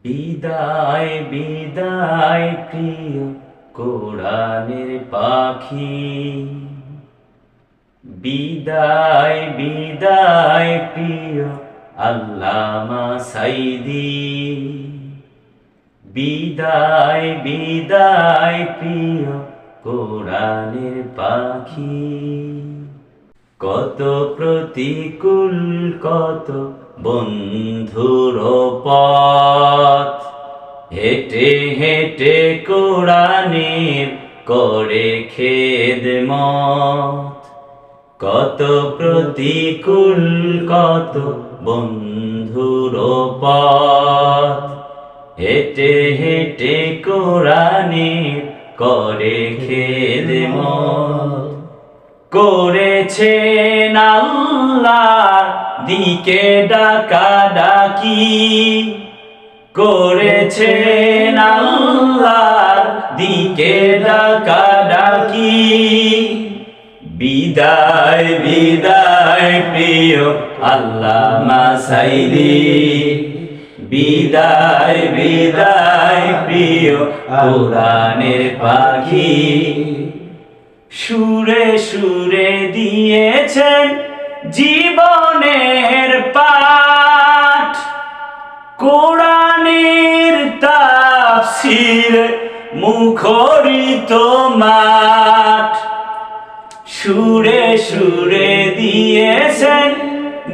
বিদায় বিদায় প্রিয় কোরআনের পাখি, বিদায় বিদায় প্রিয় আল্লামা সাইদি, বিদায় বিদায় প্রিয় কোরআনের পাখি। কত প্রতিকূল কত বন্ধুর পথ, হেঁটে হেঁটে কোরআনের করে খেদমত। কত প্রতিকূল কত বন্ধুর পথ, হেঁটে হেঁটে কোরআনের করে খেদমত। করেছেন আল্লাহর দিকে ডাকাডাকি, করেছেন আল্লাহর দিকে ডাকাডাকি। বিদায় বিদায় প্রিয় আল্লামা সাইদি, বিদায় বিদায় প্রিয় কোরআনের পাখি। সুরে সুরে দিয়েছেন জীবনের পাঠ, কোরআনের তাফসীর মুখরিত মাঠ। সুরে সুরে দিয়েছেন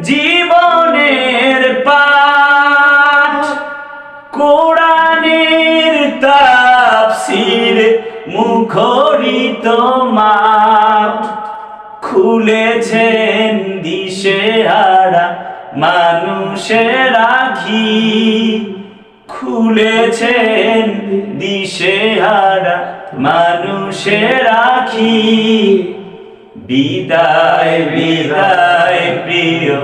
জীবনের পাঠ, কোরআনের তাফসীর মুখরিত মাঠ। খুলেছেন দিশেহারা মানুষের আখি, খুলেছেন দিশেহারা মানুষের আখি। বিদায় বিদায় প্রিয়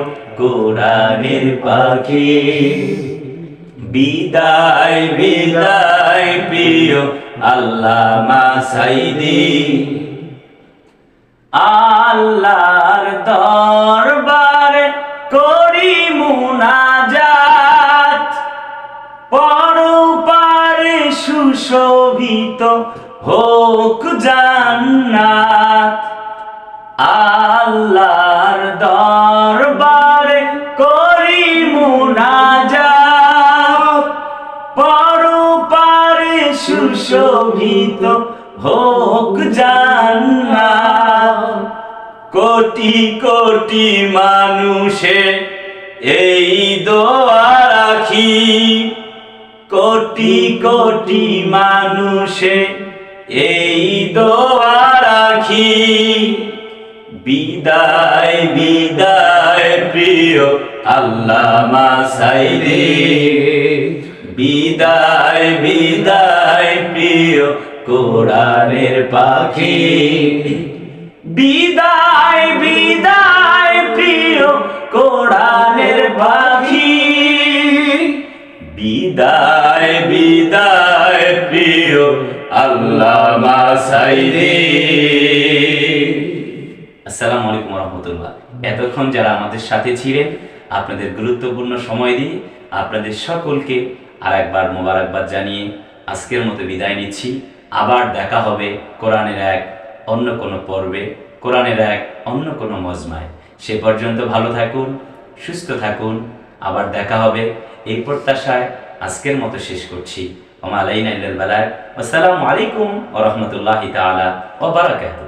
কোরআনের পাখি, বিদায় বিদায় প্রিয় আল্লামা সাইদি। আল্লাহর দরবারে করি মুনাজাত, পরপারে সুশোভিত হোক জান্নাত। আল্লাহর দরবারে করি মুনাজাত, পরপারে সুশোভিত হোক জান্নাত। কোটি কোটি মানুষে এই দোয়া রাখি, কোটি কোটি মানুষে এই দোয়া রাখি। বিদায় বিদায় প্রিয় আল্লামা সাইদি, বিদায় বিদায় প্রিয় কোরআনের পাখি। বিদায় বিদায় প্রিয় কোরআনের পাখি, বিদায় বিদায় প্রিয় আল্লামা সাইদি। আসসালামু আলাইকুম ওয়া রাহমাতুল্লাহ। এতক্ষণ যারা আমাদের সাথে ছিলেন, আপনাদের গুরুত্বপূর্ণ সময় দিয়ে আপনাদের সকলকে আরেকবার মোবারকবাদ জানিয়ে আজকের মতো বিদায় নিচ্ছি। আবার দেখা হবে কোরআনের এক অন্য কোনো পর্বে, কোরআনের এক অন্য কোনো মজমায়। সে পর্যন্ত ভালো থাকুন, সুস্থ থাকুন। আবার দেখা হবে এই প্রত্যাশায় আজকের মতো শেষ করছি। ওমা আলাইনা ইল্লাল বালাগ। আসসালামু আলাইকুম ওয়া রাহমাতুল্লাহি তাআলা ওয়া বারাকাতুহু।